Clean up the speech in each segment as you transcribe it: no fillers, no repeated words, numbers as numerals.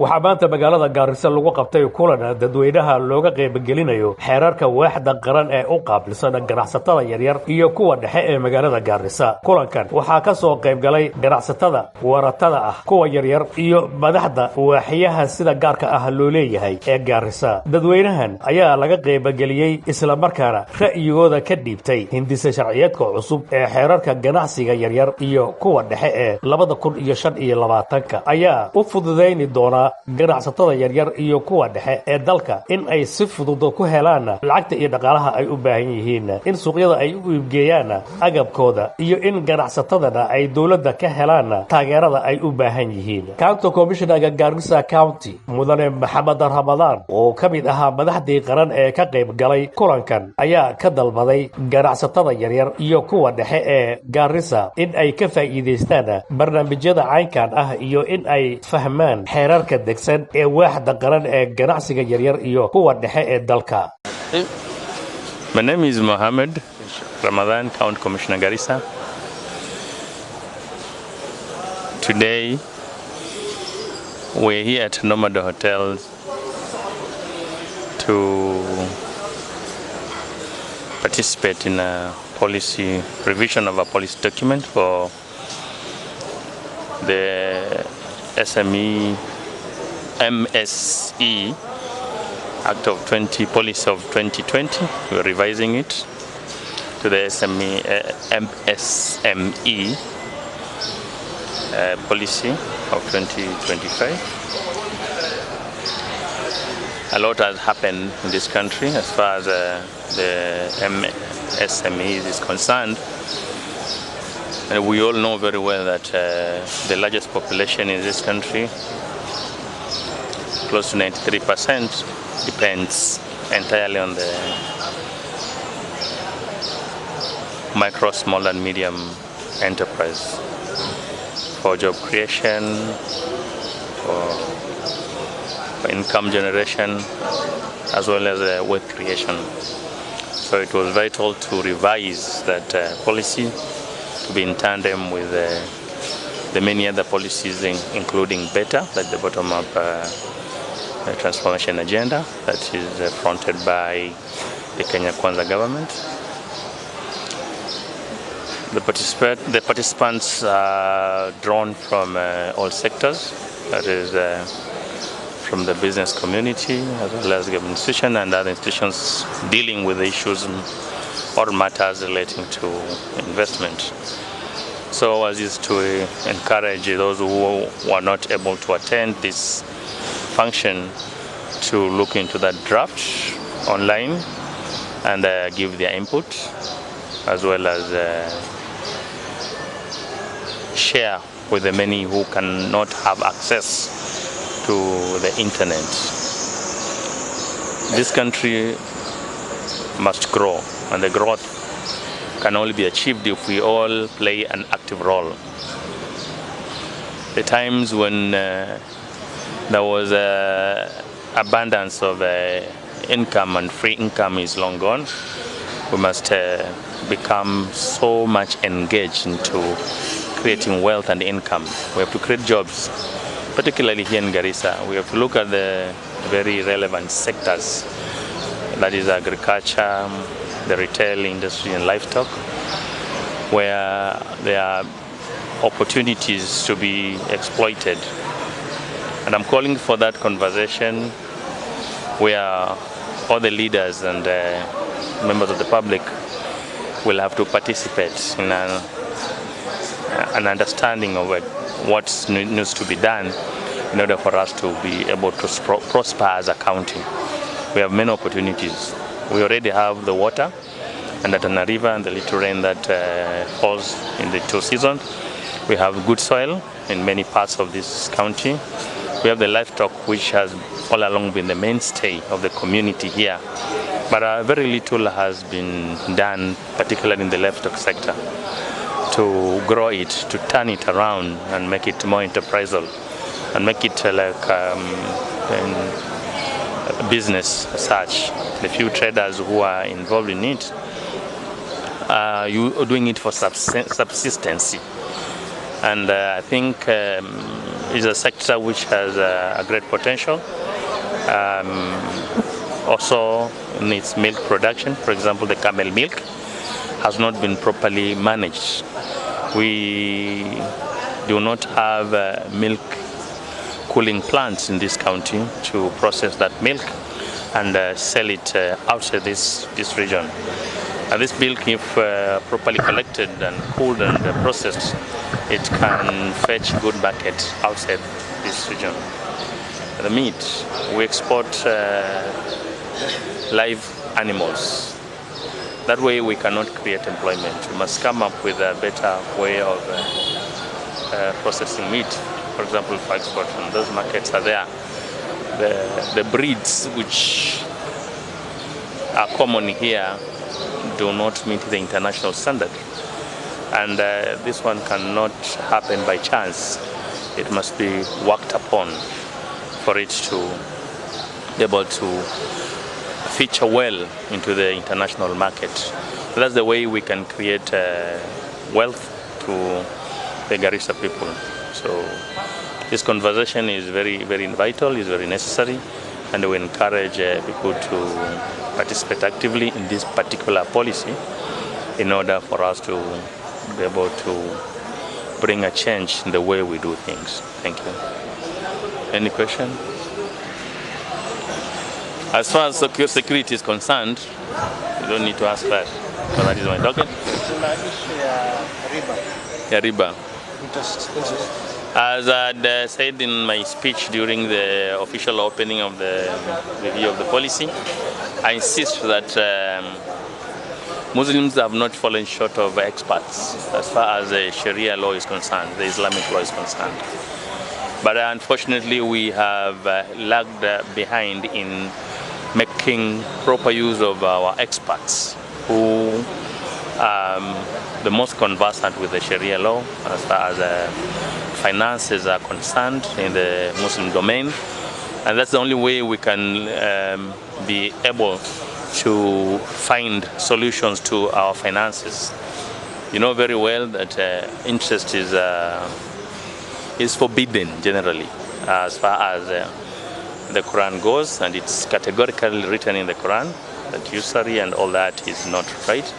waxaa maanta magaalada gaarisa lagu qabtay kulan dadweynaha looga qaybgelinayo xeerarka waaxda qaran ee u qaabilsan ganacsatada yaryar iyo kuwa dhexe ee magaalada gaarisa. kulankan waxaa ka soo qaybgalay ganacsatada waratada ah, kuwa yaryar iyo madaxda waaxyaha sida gaarka ah loo leeyahay ee gaarisa. dadweynahan ayaa laga qaybgeliyey isla markaana ra'yigooda ka dhiibtay hindisa sharciyeedka cusub ee xeerarka ganacsiga yaryar iyo kuwa dhexe ee 2025 ayaa u fududeyni doona ganacsatada yaryar iyo kuwa dhexe ee dalka in ay si fudud ku helaan lacagta iyo dhaqaalaha ay u baahan yihiin, in suuqyada ay u iibgeeyaan agabkooda iyo in ganacsatadana ay dawladda ka helaan taageerada ay u baahan yihiin. County Commissioner Gaarisa County Mudane Maxamed Ramadaan oo ka mid ahaa madaxdii qaran ee ka qayb galay kulankan ayaa ka dalbaday ganacsatada yaryar iyo kuwa dhexe ee Gaarisa in ay ka faa'iideystaan barnaamijyada caynkan ah iyo in ay fahmaan xeerarka degsan ee waaxda qaran ee ganacsiga yaryar iyo kuwa dhexe ee dalka. My name is Mohammed Ramadan, County Commissioner Gaarisa. Today we're here at Nomada Hotel to participate in a policy revision of a policy document for the MSE Act of 20 Policy of 2020. We're revising it to the MSME policy of 2025. A lot has happened in this country as far as the MSME is concerned. And we all know very well that the largest population in this country, close to 93%, depends entirely on the micro, small and medium enterprise for job creation, for income generation, as well as wealth creation. So it was vital to revise that policy to be in tandem with the many other policies, including BETA, like the bottom-up transformation agenda that is fronted by the Kenya Kwanza government. The participants are drawn from all sectors, that is from the business community as well as government institutions and other institutions dealing with the issues or matters relating to investment. So as is to encourage those who are not able to attend this function to look into that draft online and give their input, as well as share with the many who cannot have access to the internet. This country must grow, and the growth can only be achieved if we all play an active role. The times when there was abundance of income and free income is long gone. We must become so much engaged into creating wealth and income. We have to create jobs, particularly here in Gaarisa. We have to look at the very relevant sectors, that is agriculture, the retail industry and livestock, where there are opportunities to be exploited. And I'm calling for that conversation where all the leaders and members of the public will have to participate in an understanding of what needs to be done in order for us to be able to prosper as a county. We have many opportunities. We already have the water and the Tana River and the little rain that falls in the 2 seasons. We have good soil in many parts of this county. We have the livestock, which has all along been the mainstay of the community here. But very little has been done, particularly in the livestock sector, to grow it, to turn it around and make it more enterprisal and make it like a business as such. The few traders who are involved in it, you are doing it for subsistency. And I think it's a sector which has a great potential. Also in its milk production, for example, the camel milk has not been properly managed. We do not have milk cooling plants in this county to process that milk and sell it outside this region. And this milk, if properly collected and cooled and processed, it can fetch good market outside this region. The meat, we export live animals. That way we cannot create employment. We must come up with a better way of processing meat, for example, for export. And those markets are there. The breeds which are common here do not meet the international standard. And this one cannot happen by chance. It must be worked upon for it to be able to feature well into the international market. So that's the way we can create wealth to the Garissa people. So this conversation is very, very vital, is very necessary, and we encourage people to participate actively in this particular policy in order for us to be able to bring a change in the way we do things. Thank you. Any question? As far as security is concerned, you don't need to ask that, because that is my docket. Riba. As I said in my speech during the official opening of the review of the policy, I insist that Muslims have not fallen short of experts as far as the Sharia law is concerned, the Islamic law is concerned. But unfortunately, we have lagged behind in making proper use of our experts who are the most conversant with the Sharia law as far as finances are concerned in the Muslim domain. And that's the only way we can be able to find solutions to our finances. You know very well that interest is forbidden generally as far as the Quran goes, and it's categorically written in the Quran that usury and all that is not right.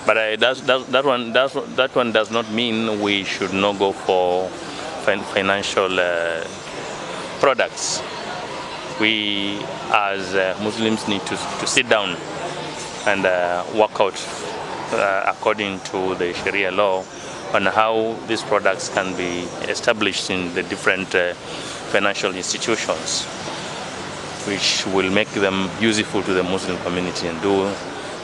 But that one does not mean we should not go for financial products. We as Muslims need to sit down and work out according to the Sharia law on how these products can be established in the different financial institutions, which will make them useful to the Muslim community and do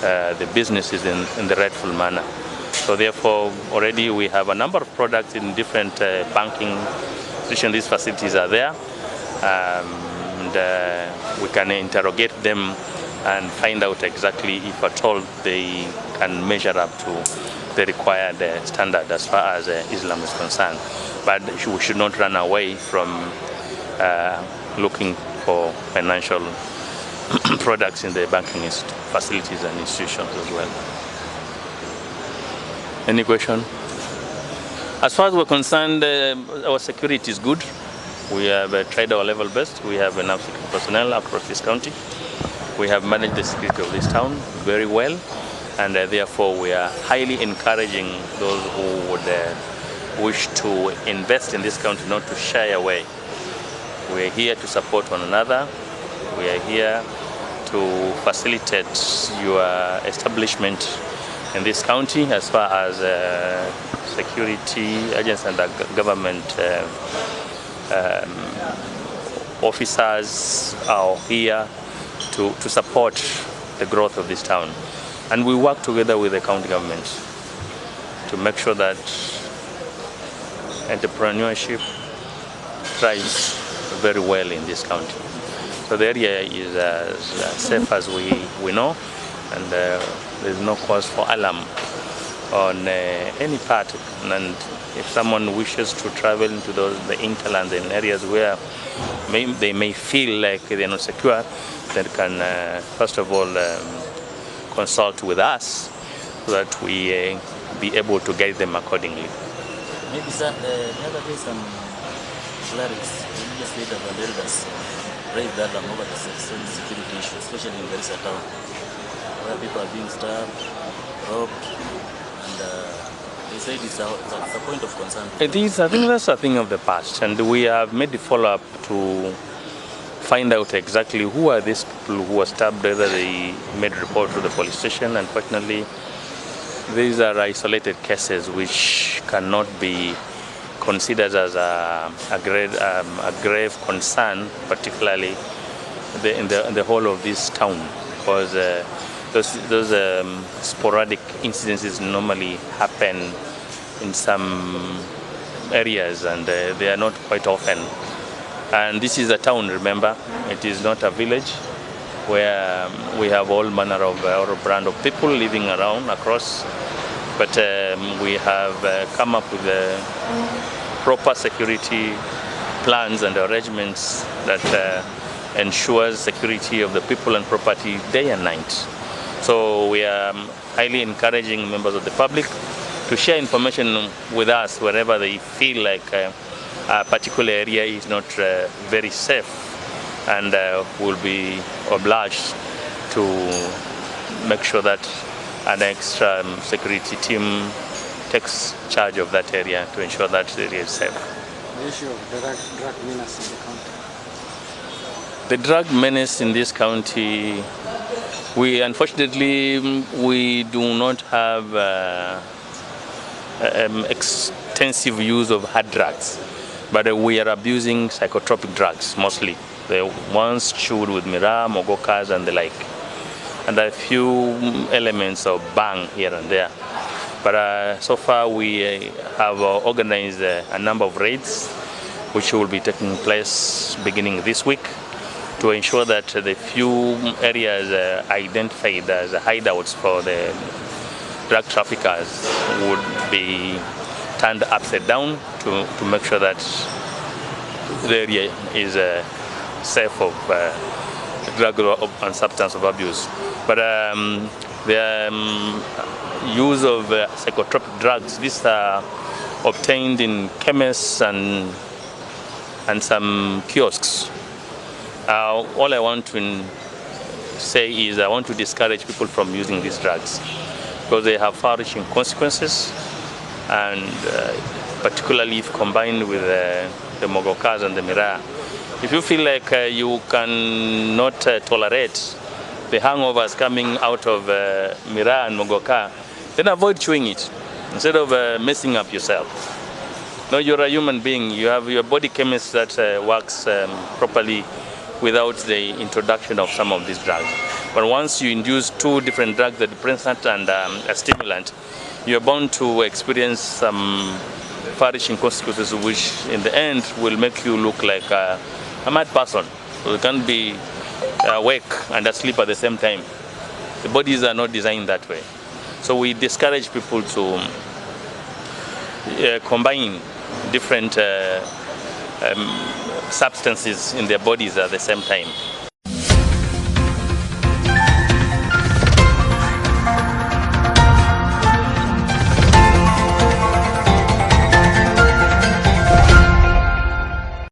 the businesses in the rightful manner. So therefore, already we have a number of products in different banking institutions. These facilities are there. And we can interrogate them and find out exactly if at all they can measure up to the required standard as far as Islam is concerned. But we should not run away from looking for financial products in the banking facilities and institutions as well. Any question? As far as we're concerned, our security is good. We have tried our level best. We have enough security personnel across this county. We have managed the security of this town very well, and therefore we are highly encouraging those who would wish to invest in this county not to shy away. We are here to support one another. We are here to facilitate your establishment in this county as far as security agents and government officers are here to support the growth of this town. And we work together with the county government to make sure that entrepreneurship thrives very well in this county. So the area is as safe as we know, and there's no cause for alarm on any part. And if someone wishes to travel into the hinterland and areas where they may feel like they're not secure, they can first of all consult with us so that we be able to guide them accordingly. Maybe the other day some clerics, religious leaders and elders raised that over the security issue, especially in Garissa town, where people are being stabbed, robbed, and they said it's a point of concern. It is, I think that's a thing of the past, and we have made the follow-up to find out exactly who are these people who were stabbed, whether they made a report to the police station. Unfortunately, these are isolated cases which cannot be considered as a grave concern, particularly in the whole of this town, because those sporadic incidences normally happen in some areas, and they are not quite often. And this is a town, remember, it is not a village where we have all manner of or brand of people living around across, but we have come up with proper security plans and arrangements that ensures security of the people and property day and night. So we are highly encouraging members of the public to share information with us wherever they feel like a particular area is not very safe, and will be obliged to make sure that an extra security team takes charge of that area to ensure that the area is safe. The issue of the drug menace in the county. The drug menace in this county, unfortunately we do not have extensive use of hard drugs, but we are abusing psychotropic drugs mostly. The ones chewed with miraa, mogokas and the like, and a few elements of bang here and there. But so far we have organized a number of raids which will be taking place beginning this week to ensure that the few areas identified as hideouts for the drug traffickers would be turned upside down to make sure that the area is safe of drug and substance of abuse. But the use of psychotropic drugs, these are obtained in chemists and some kiosks. All I want to say is I want to discourage people from using these drugs because they have far-reaching consequences, and particularly if combined with the mogokas and the miraa. If you feel like you cannot tolerate the hangovers coming out of miraa and mogoka, then avoid chewing it instead of messing up yourself. No, you're a human being. You have your body chemist that works properly without the introduction of some of these drugs. But once you induce two different drugs, the depressant and a stimulant, you're bound to experience some far-reaching consequences which in the end will make you look like a mad person. So you can't be awake and asleep at the same time. The bodies are not designed that way. So we discourage people to combine different substances in their bodies at the same time.